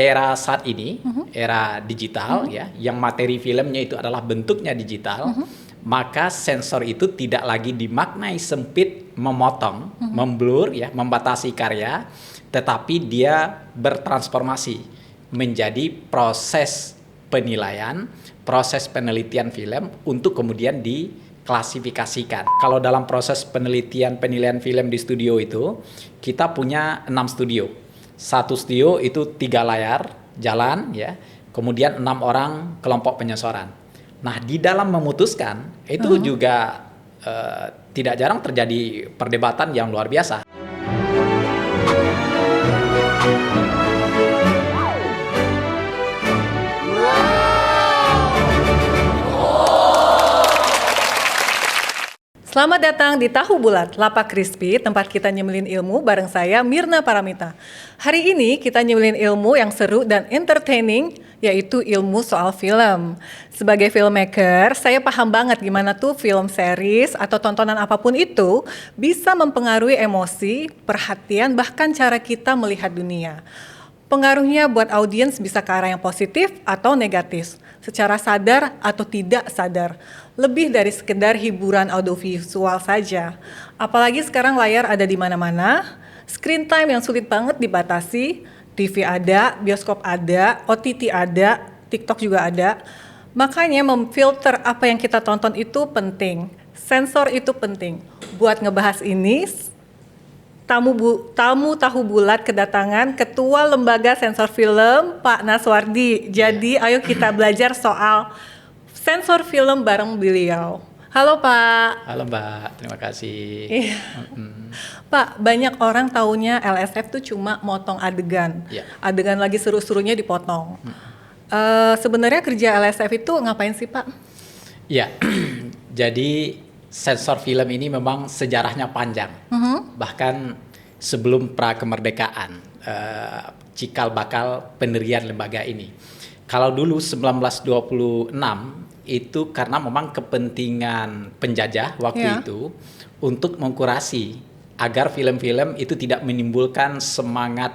era saat ini, era digital ya, yang materi filmnya itu adalah bentuknya digital, maka sensor itu tidak lagi dimaknai sempit, memotong, memblur ya, membatasi karya, tetapi dia bertransformasi menjadi proses penilaian, proses penelitian film untuk kemudian diklasifikasikan. Kalau dalam proses penilaian film di studio itu, kita punya 6 studio. Satu studio itu 3 layar jalan ya, kemudian 6 orang kelompok penyensoran. Nah, di dalam memutuskan itu juga tidak jarang terjadi perdebatan yang luar biasa. Selamat datang di Tahu Bulat, Lapak Crispy, tempat kita nyemilin ilmu bareng saya, Mirna Paramita. Hari ini kita nyemilin ilmu yang seru dan entertaining, yaitu ilmu soal film. Sebagai filmmaker, saya paham banget gimana tuh film series atau tontonan apapun itu bisa mempengaruhi emosi, perhatian, bahkan cara kita melihat dunia. Pengaruhnya buat audiens bisa ke arah yang positif atau negatif, secara sadar atau tidak sadar. Lebih dari sekedar hiburan audiovisual saja. Apalagi sekarang layar ada di mana-mana, screen time yang sulit banget dibatasi, TV ada, bioskop ada, OTT ada, TikTok juga ada. Makanya memfilter apa yang kita tonton itu penting. Sensor itu penting. Buat ngebahas ini, tamu Tahu Bulat kedatangan Ketua Lembaga Sensor Film, Pak Naswardi. Jadi ayo kita belajar soal sensor film bareng beliau. Halo Pak. Halo Mbak, terima kasih. Iya. Pak, banyak orang taunya LSF tuh cuma motong adegan. Ya. Adegan lagi seru-serunya dipotong. Sebenarnya kerja LSF itu ngapain sih Pak? Ya, jadi sensor film ini memang sejarahnya panjang. Bahkan sebelum pra-kemerdekaan, cikal bakal pendirian lembaga ini. Kalau dulu 1926 itu karena memang kepentingan penjajah waktu itu untuk mengkurasi agar film-film itu tidak menimbulkan semangat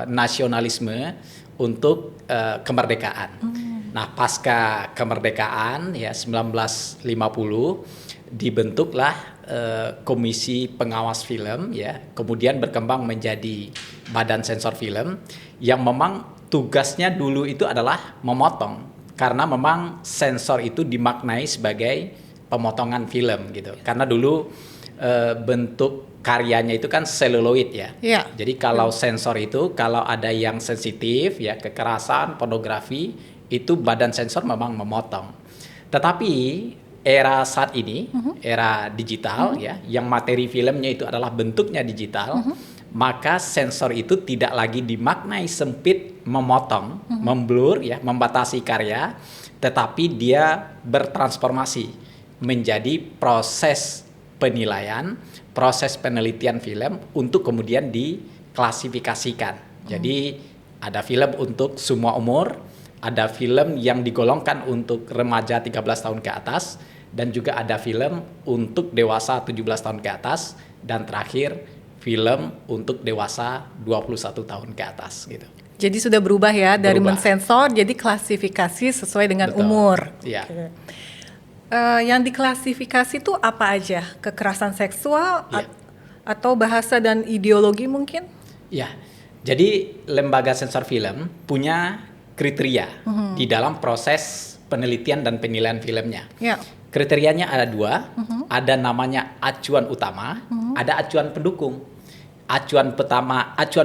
nasionalisme untuk kemerdekaan. Nah, pasca kemerdekaan ya 1950 dibentuklah Komisi Pengawas Film ya, kemudian berkembang menjadi Badan Sensor Film yang memang tugasnya dulu itu adalah memotong, karena memang sensor itu dimaknai sebagai pemotongan film gitu. Karena dulu bentuk karyanya itu kan seluloid ya. Jadi kalau sensor itu kalau ada yang sensitif ya, kekerasan, pornografi, itu badan sensor memang memotong. Tetapi era saat ini, era digital ya, yang materi filmnya itu adalah bentuknya digital, maka sensor itu tidak lagi dimaknai sempit, memotong, memblur ya, membatasi karya, tetapi dia bertransformasi menjadi proses penilaian, proses penelitian film untuk kemudian diklasifikasikan. Jadi ada film untuk semua umur, ada film yang digolongkan untuk remaja 13 tahun ke atas, dan juga ada film untuk dewasa 17 tahun ke atas, dan terakhir film untuk dewasa 21 tahun ke atas gitu. Jadi sudah berubah ya dari mensensor jadi klasifikasi sesuai dengan umur. Iya. Okay. Yang diklasifikasi itu apa aja? Kekerasan seksual atau bahasa dan ideologi mungkin? Ya. Jadi lembaga sensor film punya kriteria di dalam proses penelitian dan penilaian filmnya. Kriterianya ada 2, ada namanya acuan utama, ada acuan pendukung. Acuan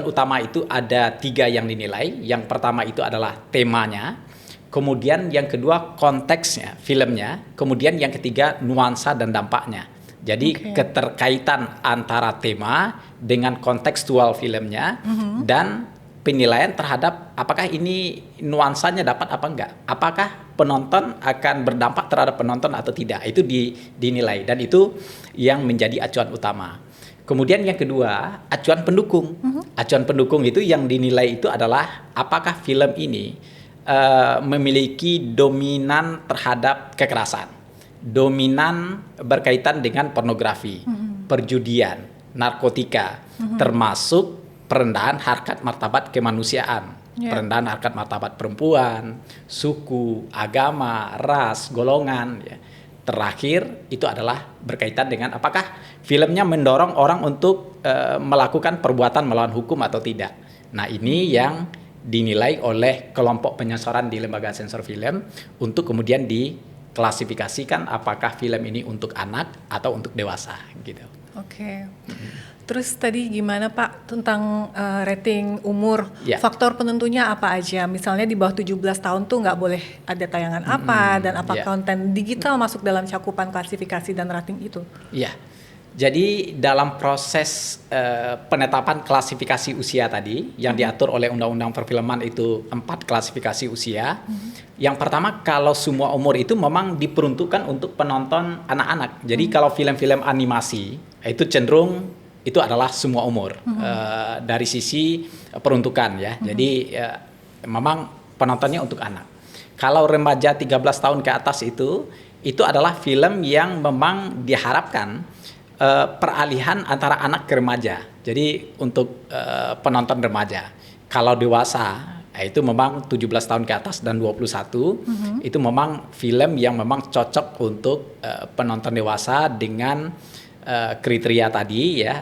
utama itu ada 3 yang dinilai. Yang pertama itu adalah temanya, kemudian yang kedua konteksnya, filmnya, kemudian yang ketiga nuansa dan dampaknya. Jadi keterkaitan antara tema dengan kontekstual filmnya dan penilaian terhadap apakah ini nuansanya dapat apa enggak, apakah penonton akan berdampak terhadap penonton atau tidak, itu dinilai, dan itu yang menjadi acuan utama. Kemudian yang kedua, acuan pendukung. Acuan pendukung itu yang dinilai itu adalah apakah film ini memiliki dominan terhadap kekerasan, dominan berkaitan dengan pornografi, perjudian, narkotika, termasuk perendahan harkat martabat kemanusiaan, perendahan harkat martabat perempuan, suku, agama, ras, golongan. Ya. Terakhir itu adalah berkaitan dengan apakah filmnya mendorong orang untuk melakukan perbuatan melawan hukum atau tidak. Nah ini yang dinilai oleh kelompok penyensoran di lembaga sensor film untuk kemudian diklasifikasikan apakah film ini untuk anak atau untuk dewasa gitu. Oke. Terus tadi gimana Pak tentang rating umur? Ya. Faktor penentunya apa aja? Misalnya di bawah 17 tahun tuh nggak boleh ada tayangan apa dan apa Ya. konten digital masuk dalam cakupan klasifikasi dan rating itu? Iya. Jadi dalam proses penetapan klasifikasi usia tadi yang diatur oleh Undang-Undang Perfilman itu 4 klasifikasi usia. Yang pertama kalau semua umur itu memang diperuntukkan untuk penonton anak-anak. Jadi kalau film-film animasi itu cenderung itu adalah semua umur dari sisi peruntukan ya. Jadi memang penontonnya untuk anak. Kalau remaja 13 tahun ke atas itu adalah film yang memang diharapkan peralihan antara anak ke remaja. Jadi untuk penonton remaja. Kalau dewasa itu memang 17 tahun ke atas dan 21 itu memang film yang memang cocok untuk penonton dewasa dengan kriteria tadi ya.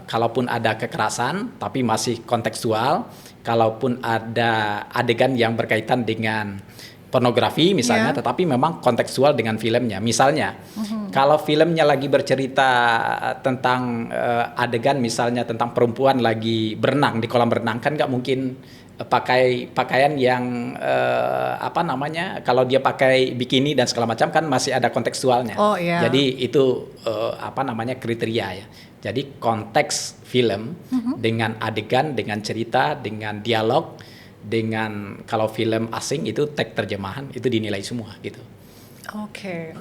Kalaupun ada kekerasan tapi masih kontekstual, kalaupun ada adegan yang berkaitan dengan pornografi misalnya, tetapi memang kontekstual dengan filmnya. Misalnya, kalau filmnya lagi bercerita tentang adegan misalnya tentang perempuan lagi berenang di kolam renang, kan nggak mungkin pakai pakaian yang kalau dia pakai bikini dan segala macam kan masih ada kontekstualnya. Oh, iya. Jadi itu kriteria ya. Jadi konteks film dengan adegan, dengan cerita, dengan dialog, dengan kalau film asing itu teks terjemahan itu dinilai semua gitu. Oke.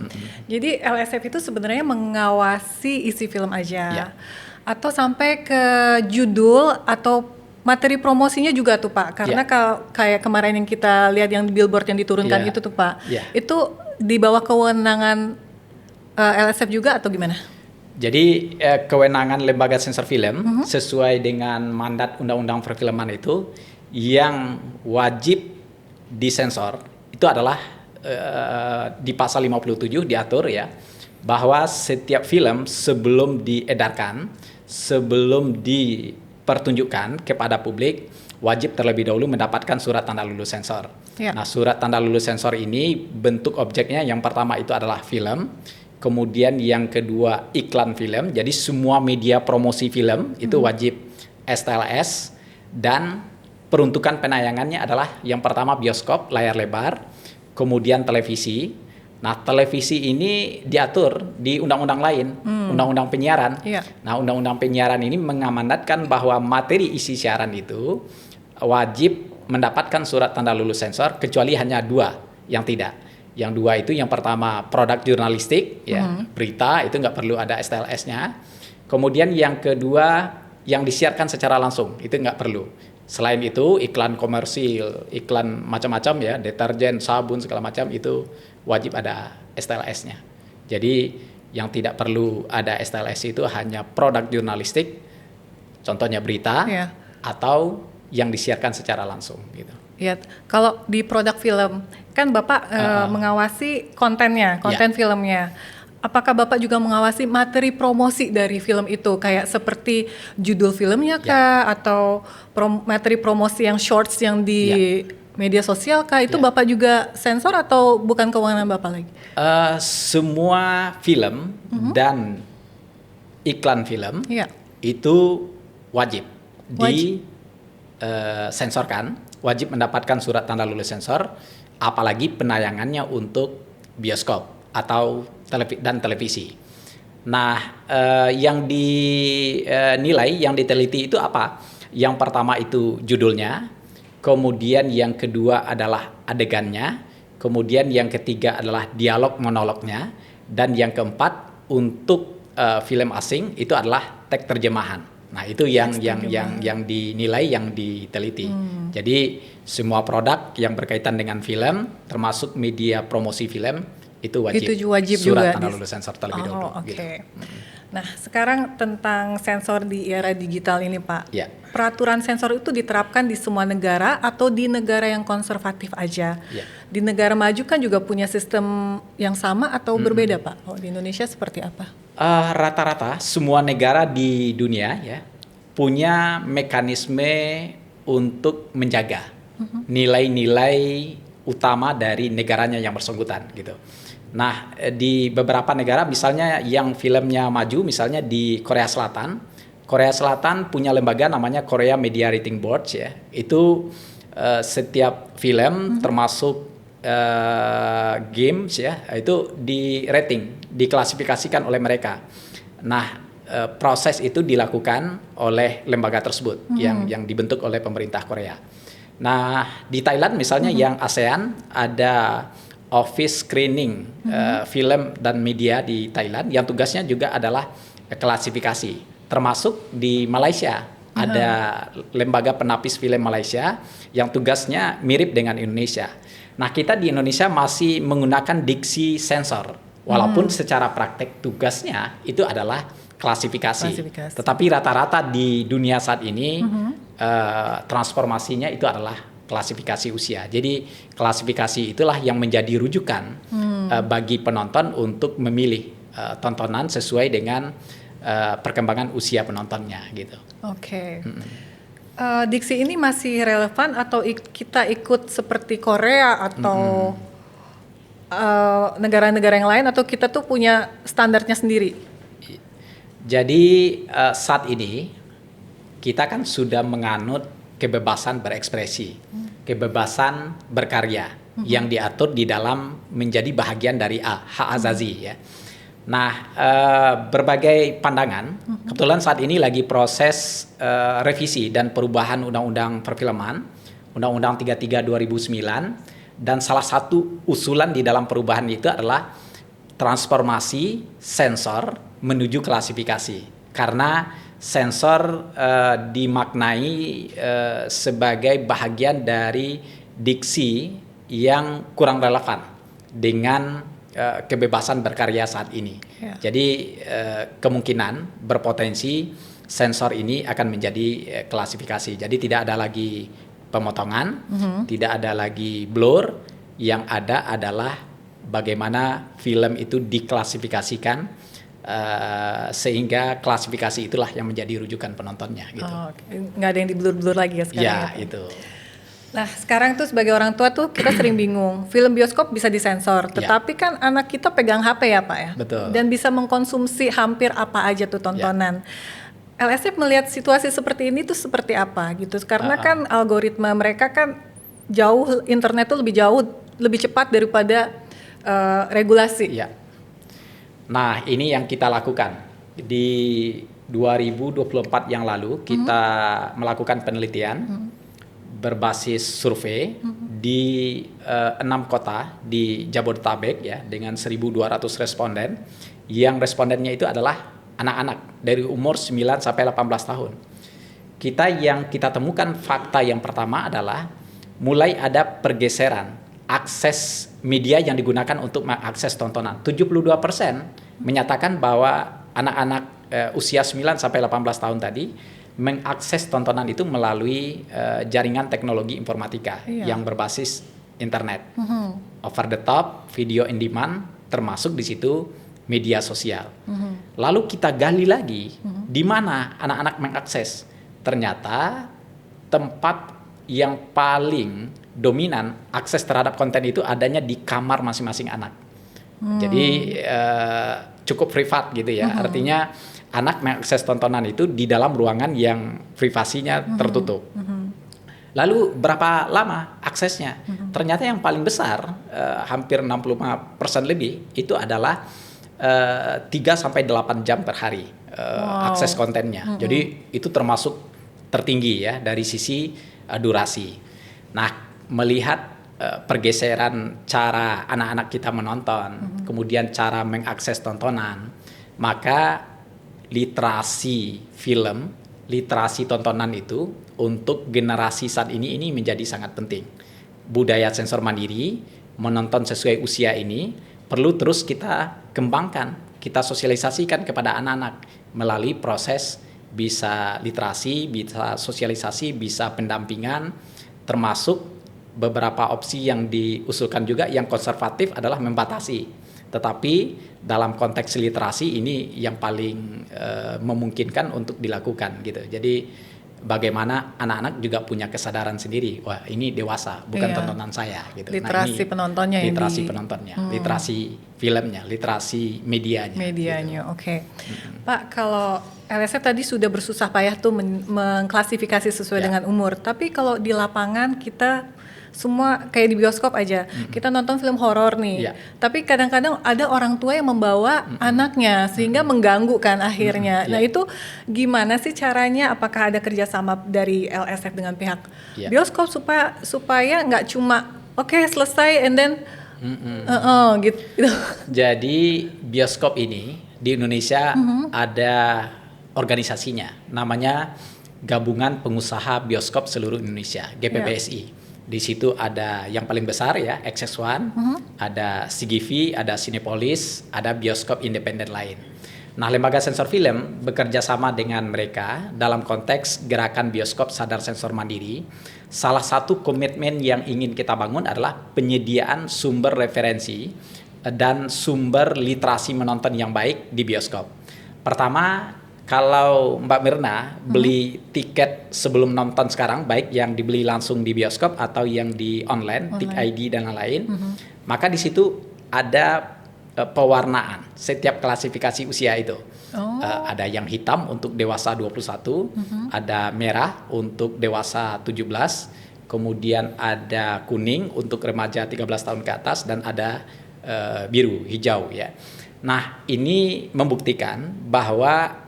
Jadi LSF itu sebenarnya mengawasi isi film aja. Ya. Atau sampai ke judul atau materi promosinya juga tuh Pak. Karena kalau kayak kemarin yang kita lihat yang billboard yang diturunkan itu tuh Pak. Itu di bawah kewenangan LSF juga atau gimana? Jadi kewenangan lembaga sensor film sesuai dengan mandat Undang-Undang Perfilman itu yang wajib disensor itu adalah di pasal 57 diatur ya bahwa setiap film sebelum diedarkan, sebelum dipertunjukkan kepada publik wajib terlebih dahulu mendapatkan surat tanda lulus sensor. Nah, surat tanda lulus sensor ini bentuk objeknya yang pertama itu adalah film, kemudian yang kedua iklan film. Jadi semua media promosi film itu wajib STLS dan peruntukan penayangannya adalah yang pertama bioskop, layar lebar, kemudian televisi. Nah, televisi ini diatur di undang-undang lain, undang-undang penyiaran. Nah, undang-undang penyiaran ini mengamanatkan bahwa materi isi siaran itu wajib mendapatkan surat tanda lulus sensor kecuali hanya 2 yang tidak. Yang 2 itu yang pertama produk jurnalistik, ya, berita itu nggak perlu ada STLS-nya. Kemudian yang kedua yang disiarkan secara langsung itu nggak perlu. Selain itu iklan komersil, iklan macam-macam ya, deterjen, sabun segala macam itu wajib ada STLS-nya. Jadi yang tidak perlu ada STLS itu hanya produk jurnalistik, contohnya berita atau yang disiarkan secara langsung gitu. Ya, kalau di produk film kan Bapak mengawasi kontennya, konten filmnya. Apakah Bapak juga mengawasi materi promosi dari film itu, kayak seperti judul filmnya kah, atau materi promosi yang shorts yang di media sosial kah? Itu Bapak juga sensor atau bukan kewenangan Bapak lagi? Semua film dan iklan film itu wajib disensorkan, wajib mendapatkan surat tanda lulus sensor, apalagi penayangannya untuk bioskop atau televisi. Nah, yang dinilai, yang diteliti itu apa? Yang pertama itu judulnya, kemudian yang kedua adalah adegannya, kemudian yang ketiga adalah dialog monolognya, dan yang keempat untuk film asing itu adalah teks terjemahan. Nah, itu yang dinilai, yang diteliti. Jadi semua produk yang berkaitan dengan film, termasuk media promosi film, itu wajib. Itu wajib surat juga tanda lulus sensor terlebih dahulu. Oke. Gitu. Nah, sekarang tentang sensor di era digital ini, Pak. Ya. Peraturan sensor itu diterapkan di semua negara atau di negara yang konservatif aja? Ya. Di negara maju kan juga punya sistem yang sama atau berbeda, Pak? Oh, di Indonesia seperti apa? Rata-rata semua negara di dunia ya punya mekanisme untuk menjaga nilai-nilai utama dari negaranya yang bersangkutan gitu. Nah, di beberapa negara misalnya yang filmnya maju, misalnya di Korea Selatan. Korea Selatan punya lembaga namanya Korea Media Rating Board ya. Itu setiap film termasuk games ya, itu di rating, diklasifikasikan oleh mereka. Nah, proses itu dilakukan oleh lembaga tersebut yang dibentuk oleh pemerintah Korea. Nah, di Thailand misalnya yang ASEAN ada office screening film dan media di Thailand yang tugasnya juga adalah klasifikasi. Termasuk di Malaysia ada lembaga penapis film Malaysia yang tugasnya mirip dengan Indonesia. Nah, kita di Indonesia masih menggunakan diksi sensor, walaupun secara praktek tugasnya itu adalah klasifikasi. Tetapi rata-rata di dunia saat ini transformasinya itu adalah klasifikasi usia. Jadi klasifikasi itulah yang menjadi rujukan bagi penonton untuk memilih tontonan sesuai dengan perkembangan usia penontonnya gitu. Oke. Diksi ini masih relevan atau kita ikut seperti Korea atau negara-negara yang lain, atau kita tuh punya standarnya sendiri? Jadi saat ini kita kan sudah menganut kebebasan berekspresi, kebebasan berkarya yang diatur di dalam menjadi bahagian dari hak azazi ya. Nah, berbagai pandangan, kebetulan saat ini lagi proses revisi dan perubahan Undang-Undang Perfilman, Undang-Undang 33 2009, dan salah satu usulan di dalam perubahan itu adalah transformasi sensor menuju klasifikasi. Karena sensor dimaknai sebagai bagian dari diksi yang kurang relevan dengan kebebasan berkarya saat ini. Jadi kemungkinan berpotensi sensor ini akan menjadi klasifikasi. Jadi tidak ada lagi pemotongan, tidak ada lagi blur, yang ada adalah bagaimana film itu diklasifikasikan sehingga klasifikasi itulah yang menjadi rujukan penontonnya gitu. Nggak ada yang di blur-blur lagi ya sekarang? Ya, itu. Nah, sekarang tuh sebagai orang tua tuh kita sering bingung. Film bioskop bisa disensor, tetapi kan anak kita pegang HP ya, Pak ya. Betul. Dan bisa mengkonsumsi hampir apa aja tuh tontonan. LSF melihat situasi seperti ini tuh seperti apa gitu. Karena kan algoritma mereka kan jauh, internet tuh lebih cepat daripada regulasi. Ya. Nah, ini yang kita lakukan. Di 2024 yang lalu kita melakukan penelitian berbasis survei di 6 kota di Jabodetabek ya, dengan 1.200 responden, yang respondennya itu adalah anak-anak dari umur 9 sampai 18 tahun. Yang kita temukan fakta yang pertama adalah mulai ada pergeseran akses media yang digunakan untuk mengakses tontonan. 72% menyatakan bahwa anak-anak usia 9 sampai 18 tahun tadi mengakses tontonan itu melalui jaringan teknologi informatika yang berbasis internet, over the top, video in demand, termasuk di situ media sosial. Lalu kita gali lagi di mana anak-anak mengakses. Ternyata tempat yang paling dominan akses terhadap konten itu adanya di kamar masing-masing anak. Jadi cukup privat gitu ya. Artinya anak mengakses tontonan itu di dalam ruangan yang privasinya tertutup. Lalu berapa lama aksesnya? Ternyata yang paling besar, hampir 65% lebih, itu adalah 3 sampai 8 jam per hari akses kontennya. Jadi itu termasuk tertinggi ya dari sisi durasi. Nah, melihat pergeseran cara anak-anak kita menonton, kemudian cara mengakses tontonan, maka literasi film, literasi tontonan itu untuk generasi saat ini menjadi sangat penting. Budaya sensor mandiri, menonton sesuai usia ini perlu terus kita kembangkan, kita sosialisasikan kepada anak-anak melalui proses bisa literasi, bisa sosialisasi, bisa pendampingan, termasuk beberapa opsi yang diusulkan juga yang konservatif adalah membatasi. Tetapi dalam konteks literasi ini yang paling memungkinkan untuk dilakukan gitu. Jadi bagaimana anak-anak juga punya kesadaran sendiri, wah ini dewasa bukan tontonan saya gitu. Literasi ini penontonnya, penontonnya, literasi filmnya, literasi medianya. Gitu. Oke. Pak, kalau LSF tadi sudah bersusah payah tuh mengklasifikasi sesuai dengan umur, tapi kalau di lapangan kita semua kayak di bioskop aja, kita nonton film horor nih, tapi kadang-kadang ada orang tua yang membawa anaknya sehingga mengganggu kan akhirnya. Nah itu gimana sih caranya? Apakah ada kerjasama dari LSF dengan pihak bioskop supaya nggak cuma oke, selesai and then gitu. Jadi bioskop ini di Indonesia ada organisasinya, namanya Gabungan Pengusaha Bioskop Seluruh Indonesia, GPBSI. Di situ ada yang paling besar ya, Access One, ada CGV, ada Cinepolis, ada bioskop independen lain. Nah, lembaga sensor film bekerja sama dengan mereka dalam konteks gerakan bioskop sadar sensor mandiri. Salah satu komitmen yang ingin kita bangun adalah penyediaan sumber referensi dan sumber literasi menonton yang baik di bioskop. Pertama, kalau Mbak Mirna beli tiket sebelum nonton sekarang, baik yang dibeli langsung di bioskop atau yang di online. Tik ID dan lain-lain, maka di situ ada pewarnaan setiap klasifikasi usia itu. Ada yang hitam untuk dewasa 21, ada merah untuk dewasa 17, kemudian ada kuning untuk remaja 13 tahun ke atas, dan ada biru, hijau ya. Nah, ini membuktikan bahwa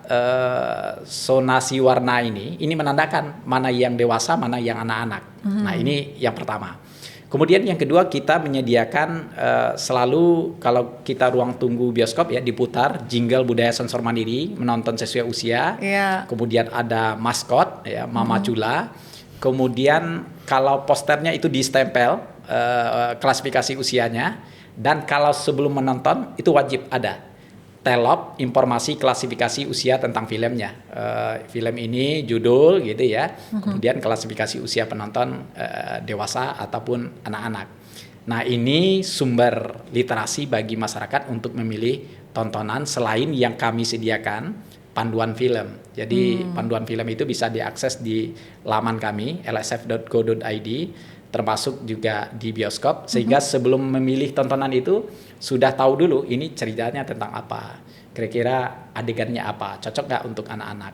sonasi warna ini menandakan mana yang dewasa, mana yang anak-anak. Nah, ini yang pertama. Kemudian yang kedua, kita menyediakan selalu kalau kita ruang tunggu bioskop ya, diputar jingle budaya sensor mandiri, menonton sesuai usia. Kemudian ada maskot ya, Mama Cula. Kemudian kalau posternya itu distempel klasifikasi usianya. Dan kalau sebelum menonton itu wajib ada telop, informasi klasifikasi usia tentang filmnya. Film ini judul gitu ya. Kemudian klasifikasi usia penonton dewasa ataupun anak-anak. Nah, ini sumber literasi bagi masyarakat untuk memilih tontonan selain yang kami sediakan panduan film. Jadi panduan film itu bisa diakses di laman kami lsf.go.id, termasuk juga di bioskop, sehingga sebelum memilih tontonan itu sudah tahu dulu ini ceritanya tentang apa, kira-kira adegannya apa, cocok nggak untuk anak-anak.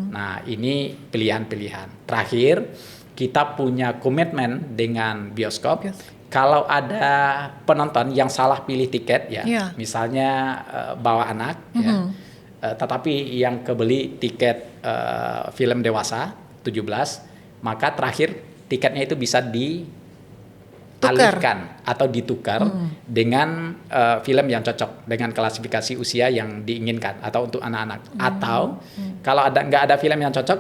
Nah, ini pilihan-pilihan. Terakhir, kita punya komitmen dengan bioskop. Kalau ada penonton yang salah pilih tiket ya, misalnya bawa anak ya, tetapi yang kebeli tiket film dewasa 17, maka terakhir tiketnya itu bisa dialihkan atau ditukar dengan film yang cocok dengan klasifikasi usia yang diinginkan atau untuk anak-anak. Atau kalau nggak ada film yang cocok,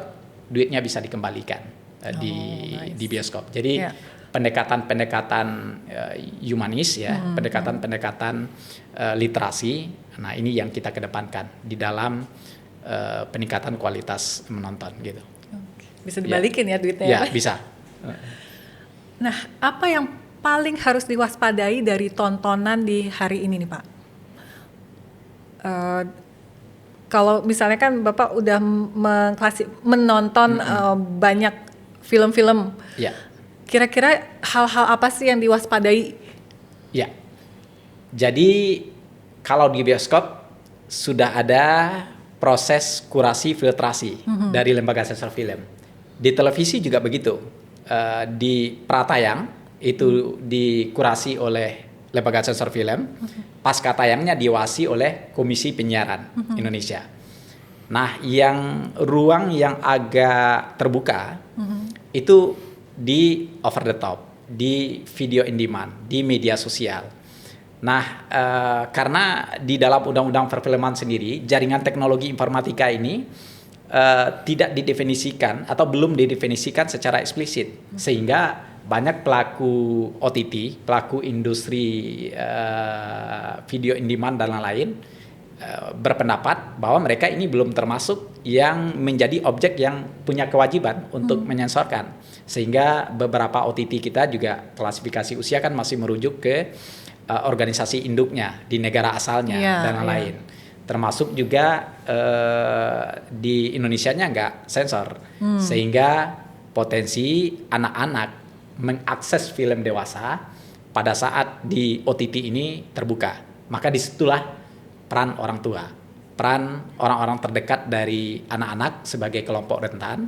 duitnya bisa dikembalikan di bioskop. Jadi pendekatan-pendekatan humanis ya, pendekatan-pendekatan literasi. Nah, ini yang kita kedepankan di dalam peningkatan kualitas menonton gitu. Bisa dibalikin ya duitnya. Ya, bisa. Nah, apa yang paling harus diwaspadai dari tontonan di hari ini nih Pak? Kalau misalnya kan Bapak udah menonton banyak film-film, kira-kira hal-hal apa sih yang diwaspadai? Ya, jadi kalau di bioskop sudah ada proses kurasi filtrasi dari lembaga sensor film. Di televisi juga begitu. Di pratayang itu dikurasi oleh lembaga sensor film, pasca tayangnya diawasi oleh Komisi Penyiaran Indonesia. Nah, ruang yang agak terbuka itu di over the top, di video in demand, di media sosial. Nah, karena di dalam Undang-Undang Perfilman sendiri, jaringan teknologi informatika ini tidak didefinisikan atau belum didefinisikan secara eksplisit, sehingga banyak pelaku OTT, pelaku industri video in demand dan lain-lain berpendapat bahwa mereka ini belum termasuk yang menjadi objek yang punya kewajiban untuk menyensorkan. Sehingga beberapa OTT kita juga klasifikasi usia kan masih merujuk ke organisasi induknya di negara asalnya dan lain-lain. Termasuk juga di Indonesianya nggak sensor, sehingga potensi anak-anak mengakses film dewasa pada saat di OTT ini terbuka. Maka disitulah peran orang tua, peran orang-orang terdekat dari anak-anak sebagai kelompok rentan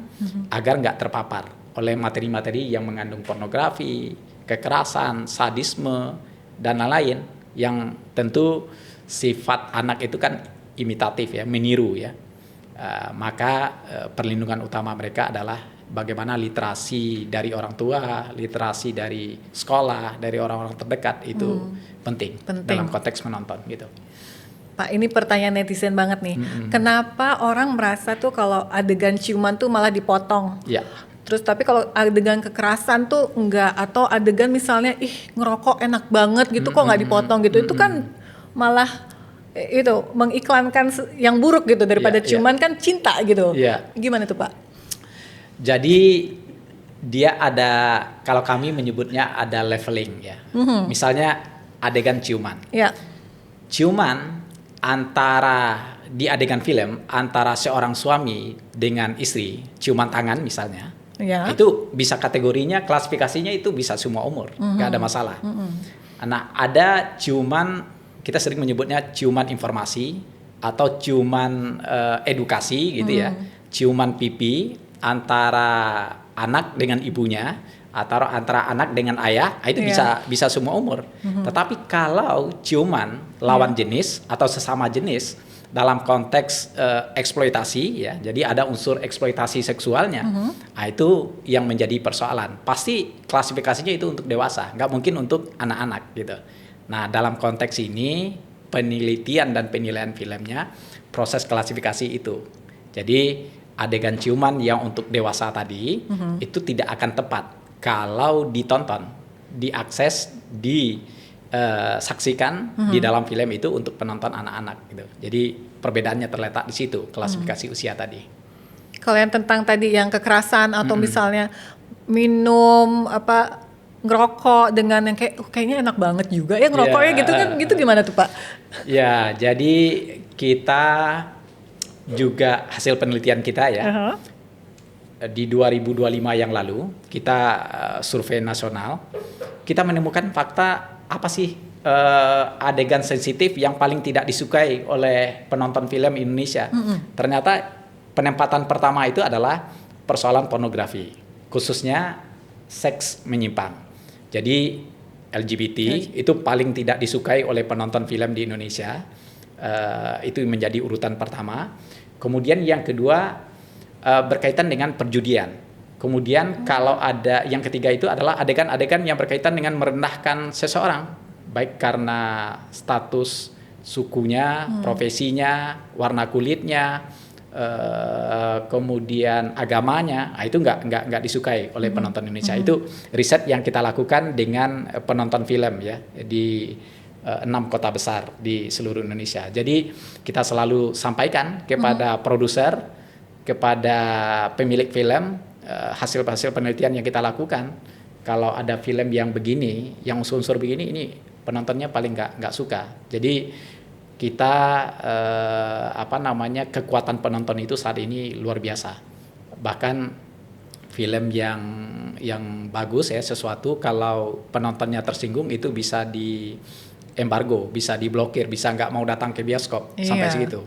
agar nggak terpapar oleh materi-materi yang mengandung pornografi, kekerasan, sadisme, dan lain-lain yang tentu sifat anak itu kan imitatif ya, meniru ya. Maka perlindungan utama mereka adalah bagaimana literasi dari orang tua, literasi dari sekolah, dari orang-orang terdekat itu penting dalam konteks menonton gitu. Pak, ini pertanyaan netizen banget nih. Kenapa orang merasa tuh kalau adegan ciuman tuh malah dipotong? Ya. Terus tapi kalau adegan kekerasan tuh enggak, atau adegan misalnya ngerokok enak banget gitu kok nggak dipotong gitu. Itu kan malah itu mengiklankan yang buruk gitu daripada ciuman kan cinta gitu. Gimana tuh Pak? Jadi dia ada, kalau kami menyebutnya ada leveling ya. Misalnya adegan ciuman. Ciuman antara di adegan film antara seorang suami dengan istri, ciuman tangan misalnya, itu bisa kategorinya, klasifikasinya itu bisa semua umur, nggak ada masalah. Nah, ada ciuman, kita sering menyebutnya ciuman informasi atau ciuman edukasi gitu ya, ciuman pipi antara anak dengan ibunya atau antara anak dengan ayah, itu bisa semua umur. Tetapi kalau ciuman lawan jenis atau sesama jenis dalam konteks eksploitasi ya, jadi ada unsur eksploitasi seksualnya, nah itu yang menjadi persoalan. Pasti klasifikasinya itu untuk dewasa, nggak mungkin untuk anak-anak gitu. Nah, dalam konteks ini penelitian dan penilaian filmnya proses klasifikasi itu. Jadi adegan ciuman yang untuk dewasa tadi itu tidak akan tepat kalau ditonton, diakses, disaksikan di dalam film itu untuk penonton anak-anak gitu. Jadi perbedaannya terletak di situ, klasifikasi usia tadi. Kalau yang tentang tadi yang kekerasan atau misalnya minum ngerokok dengan yang kayaknya enak banget juga ya ngerokoknya gitu kan, gitu gimana tuh Pak? Ya, jadi kita juga hasil penelitian kita ya. Di 2025 yang lalu kita survei nasional, kita menemukan fakta apa sih adegan sensitif yang paling tidak disukai oleh penonton film Indonesia. Ternyata penempatan pertama itu adalah persoalan pornografi, khususnya seks menyimpang. Jadi LGBT itu paling tidak disukai oleh penonton film di Indonesia, itu menjadi urutan pertama. Kemudian yang kedua berkaitan dengan perjudian. Kemudian kalau ada yang ketiga itu adalah adegan-adegan yang berkaitan dengan merendahkan seseorang, baik karena status sukunya, profesinya, warna kulitnya, kemudian agamanya. Nah, itu nggak disukai oleh penonton Indonesia. Itu riset yang kita lakukan dengan penonton film ya di 6 kota besar di seluruh Indonesia. Jadi kita selalu sampaikan kepada produser, kepada pemilik film, hasil-hasil penelitian yang kita lakukan. Kalau ada film yang begini, yang unsur-unsur begini, ini penontonnya paling nggak suka. Jadi kita kekuatan penonton itu saat ini luar biasa. Bahkan film yang bagus ya, sesuatu kalau penontonnya tersinggung itu bisa di embargo, bisa diblokir, bisa nggak mau datang ke bioskop sampai segitu.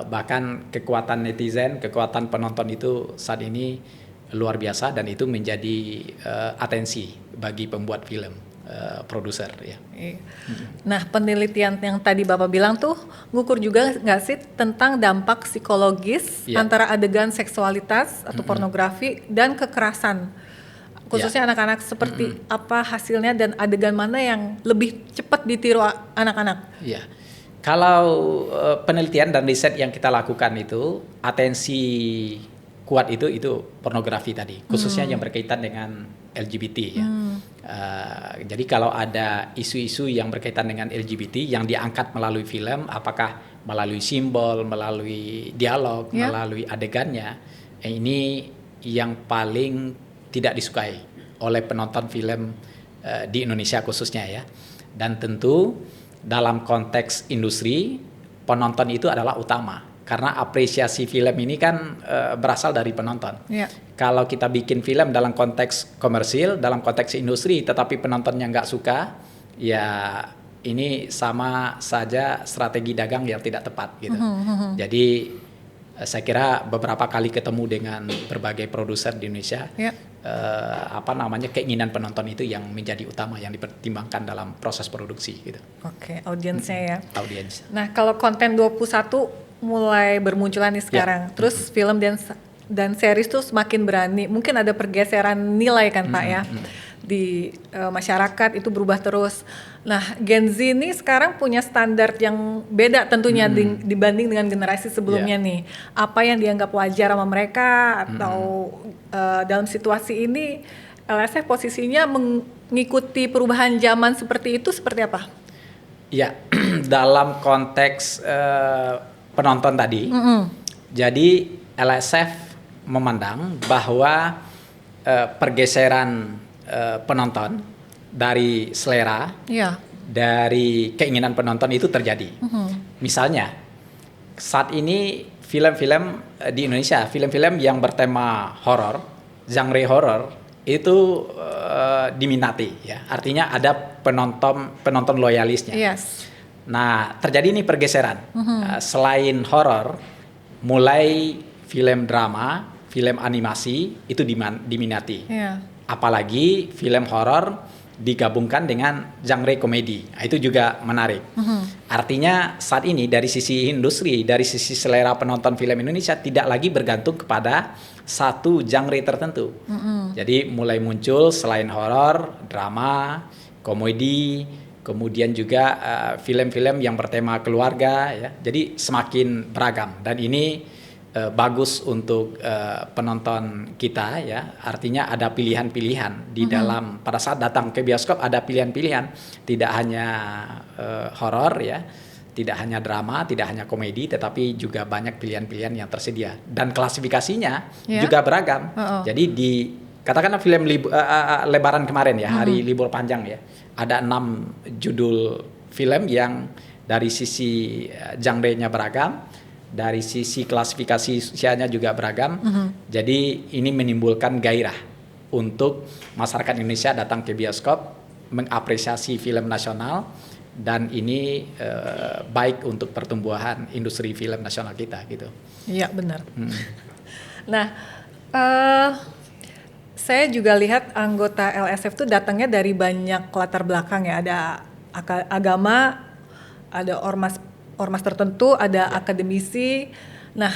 Bahkan kekuatan netizen, kekuatan penonton itu saat ini luar biasa, dan itu menjadi atensi bagi pembuat film, produser ya. Nah, penelitian yang tadi Bapak bilang tuh ngukur juga nggak sih tentang dampak psikologis antara adegan seksualitas atau pornografi dan kekerasan? Khususnya anak-anak, seperti apa hasilnya dan adegan mana yang lebih cepat ditiru anak-anak? Ya, kalau penelitian dan riset yang kita lakukan itu, atensi kuat itu pornografi tadi, khususnya yang berkaitan dengan LGBT ya. Jadi kalau ada isu-isu yang berkaitan dengan LGBT yang diangkat melalui film, apakah melalui simbol, melalui dialog, melalui adegannya, ini yang paling tidak disukai oleh penonton film di Indonesia khususnya ya. Dan tentu dalam konteks industri, penonton itu adalah utama. Karena apresiasi film ini kan berasal dari penonton. Kalau kita bikin film dalam konteks komersil, dalam konteks industri, tetapi penontonnya nggak suka, ya ini sama saja strategi dagang yang tidak tepat gitu. Jadi saya kira beberapa kali ketemu dengan berbagai produser di Indonesia, keinginan penonton itu yang menjadi utama yang dipertimbangkan dalam proses produksi gitu. Oke, audiensnya ya. Audiens. Nah, kalau konten 21 mulai bermunculan nih sekarang. Terus film dan series tuh semakin berani. Mungkin ada pergeseran nilai kan Pak ya. Di masyarakat itu berubah terus. Nah, Gen Z ini sekarang punya standar yang beda tentunya dibanding dengan generasi sebelumnya nih. Apa yang dianggap wajar sama mereka atau dalam situasi ini LSF posisinya mengikuti perubahan zaman seperti itu seperti apa? Ya, dalam konteks penonton tadi, jadi LSF memandang bahwa pergeseran penonton dari selera, dari keinginan penonton itu terjadi. Misalnya, saat ini film-film di Indonesia, film-film yang bertema horor, genre horor itu diminati, ya. Artinya ada penonton loyalisnya. Nah, terjadi nih pergeseran. Selain horor, mulai film drama, film animasi itu diminati. Apalagi film horor digabungkan dengan genre komedi. Nah, itu juga menarik. Artinya saat ini dari sisi industri, dari sisi selera penonton film Indonesia tidak lagi bergantung kepada satu genre tertentu. Jadi mulai muncul selain horor, drama, komedi, kemudian juga film-film yang bertema keluarga ya. Jadi semakin beragam dan ini bagus untuk penonton kita ya. Artinya ada pilihan-pilihan di dalam pada saat datang ke bioskop ada pilihan-pilihan, tidak hanya horor ya, tidak hanya drama, tidak hanya komedi, tetapi juga banyak pilihan-pilihan yang tersedia dan klasifikasinya juga beragam. Jadi katakanlah film Lebaran kemarin ya, hari libur panjang ya. Ada 6 judul film yang dari sisi genre-nya beragam, dari sisi klasifikasi usianya juga beragam. Jadi ini menimbulkan gairah untuk masyarakat Indonesia datang ke bioskop, mengapresiasi film nasional, dan ini baik untuk pertumbuhan industri film nasional kita gitu. Iya benar. Nah, saya juga lihat anggota LSF tuh datangnya dari banyak latar belakang ya. Ada agama, ada ormas tertentu, ada akademisi. Nah,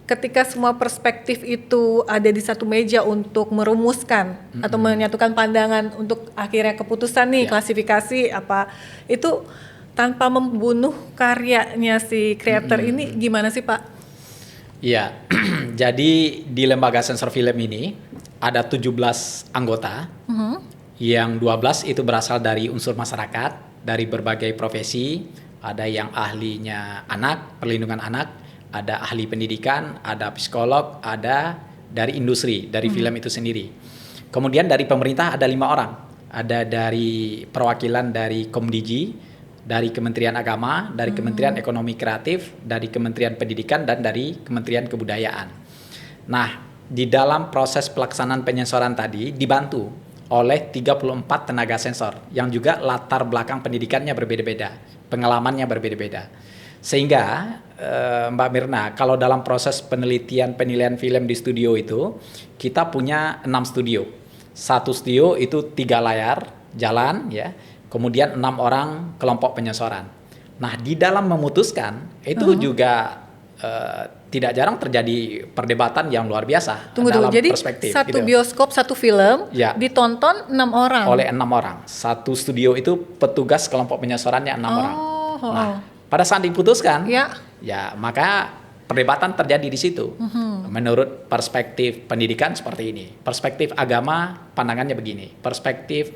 ketika semua perspektif itu ada di satu meja untuk merumuskan atau menyatukan pandangan untuk akhirnya keputusan nih klasifikasi apa itu tanpa membunuh karyanya si kreator ini gimana sih Pak? Iya, jadi di lembaga sensor film ini ada 17 anggota, yang 12 itu berasal dari unsur masyarakat, dari berbagai profesi, ada yang ahlinya anak, perlindungan anak, ada ahli pendidikan, ada psikolog, ada dari industri, dari film itu sendiri. Kemudian dari pemerintah ada 5 orang, ada dari perwakilan dari Komdigi, dari Kementerian Agama, dari Kementerian Ekonomi Kreatif, dari Kementerian Pendidikan, dan dari Kementerian Kebudayaan. Nah, di dalam proses pelaksanaan penyensoran tadi dibantu oleh 34 tenaga sensor yang juga latar belakang pendidikannya berbeda-beda, pengalamannya berbeda-beda. Sehingga Mbak Mirna, kalau dalam proses penilaian film di studio itu, kita punya 6 studio. Satu studio itu 3 layar jalan ya, kemudian 6 orang kelompok penyensoran. Nah, di dalam memutuskan itu juga tidak jarang terjadi perdebatan yang luar biasa dalam jadi perspektif. Satu gitu. Bioskop, satu film ditonton 6 orang. Oleh 6 orang. Satu studio itu petugas kelompok penyensorannya 6 orang. Nah, pada saat diputuskan, ya maka perdebatan terjadi di situ. Menurut perspektif pendidikan seperti ini, perspektif agama pandangannya begini, perspektif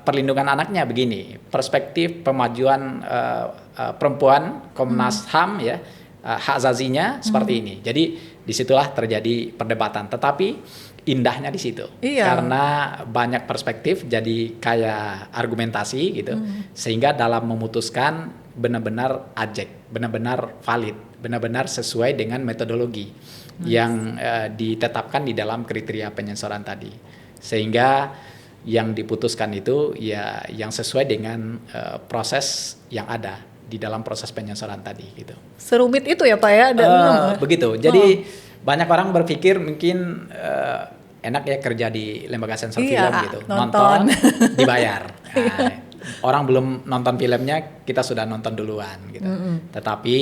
perlindungan anaknya begini, perspektif pemajuan perempuan Komnas HAM ya, hak azazinya seperti ini. Jadi disitulah terjadi perdebatan. Tetapi indahnya di situ, karena banyak perspektif jadi kayak argumentasi gitu, sehingga dalam memutuskan benar-benar ajek, benar-benar valid, benar-benar sesuai dengan metodologi yang ditetapkan di dalam kriteria penyensoran tadi, sehingga yang diputuskan itu ya yang sesuai dengan proses yang ada di dalam proses penyensoran tadi gitu. Serumit itu ya Pak ya? Begitu. Jadi banyak orang berpikir mungkin enak ya kerja di lembaga sensor film gitu, nonton dibayar. Nah, orang belum nonton filmnya kita sudah nonton duluan gitu. Tetapi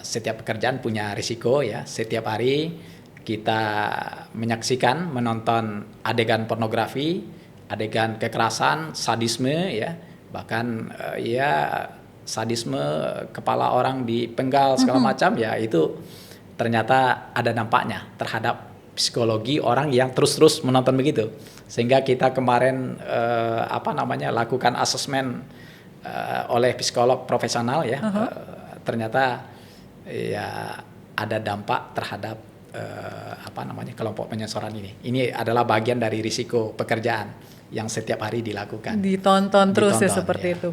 setiap pekerjaan punya risiko ya. Setiap hari kita menyaksikan, menonton adegan pornografi, adegan kekerasan, sadisme ya, bahkan sadisme kepala orang dipenggal segala macam ya, itu ternyata ada dampaknya terhadap psikologi orang yang terus-terus menonton begitu. Sehingga kita kemarin lakukan asesmen oleh psikolog profesional ya, ternyata ya ada dampak terhadap kelompok penyensoran ini. Ini adalah bagian dari risiko pekerjaan yang setiap hari dilakukan. Ditonton terus ya seperti itu.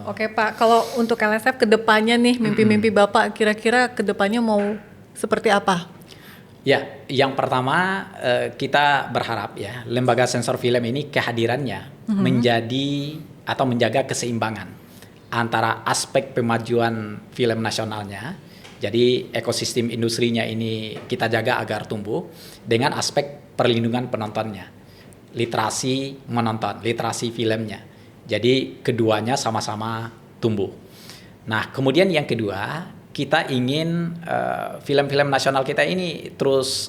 Oke Pak, kalau untuk LSF kedepannya nih, mimpi-mimpi Bapak kira-kira kedepannya mau seperti apa? Ya, yang pertama kita berharap ya lembaga sensor film ini kehadirannya menjadi atau menjaga keseimbangan antara aspek pemajuan film nasionalnya, jadi ekosistem industrinya ini kita jaga agar tumbuh, dengan aspek perlindungan penontonnya, literasi menonton, literasi filmnya. Jadi keduanya sama-sama tumbuh. Nah, kemudian yang kedua, kita ingin film-film nasional kita ini terus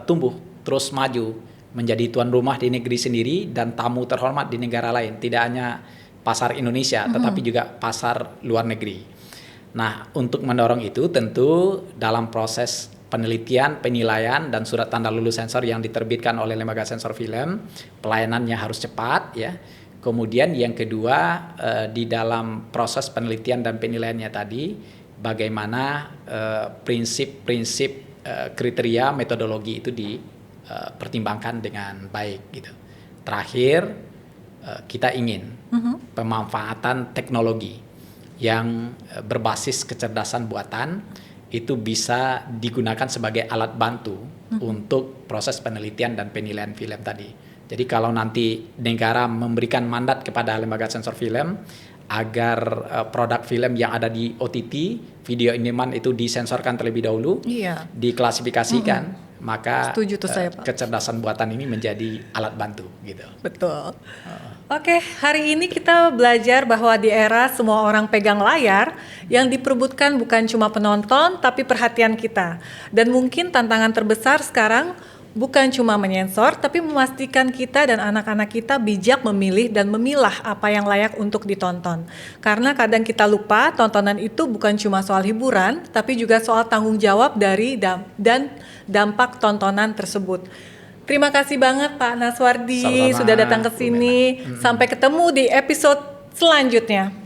tumbuh, terus maju, menjadi tuan rumah di negeri sendiri dan tamu terhormat di negara lain. Tidak hanya pasar Indonesia, tetapi juga pasar luar negeri. Nah, untuk mendorong itu tentu dalam proses penelitian, penilaian, dan surat tanda lulus sensor yang diterbitkan oleh lembaga sensor film, pelayanannya harus cepat ya. Kemudian yang kedua, di dalam proses penelitian dan penilaiannya tadi, bagaimana prinsip-prinsip kriteria metodologi itu dipertimbangkan dengan baik gitu. Terakhir, kita ingin pemanfaatan teknologi yang berbasis kecerdasan buatan itu bisa digunakan sebagai alat bantu untuk proses penelitian dan penilaian film tadi. Jadi kalau nanti negara memberikan mandat kepada lembaga sensor film agar produk film yang ada di OTT, video on demand itu disensorkan terlebih dahulu, diklasifikasikan, maka kecerdasan buatan ini menjadi alat bantu gitu. Betul. Oke, hari ini kita belajar bahwa di era semua orang pegang layar, yang diperebutkan bukan cuma penonton tapi perhatian kita. Dan mungkin tantangan terbesar sekarang bukan cuma menyensor, tapi memastikan kita dan anak-anak kita bijak memilih dan memilah apa yang layak untuk ditonton. Karena kadang kita lupa tontonan itu bukan cuma soal hiburan, tapi juga soal tanggung jawab dari dan dampak tontonan tersebut. Terima kasih banget Pak Naswardi sudah datang ke sini. Sampai ketemu di episode selanjutnya.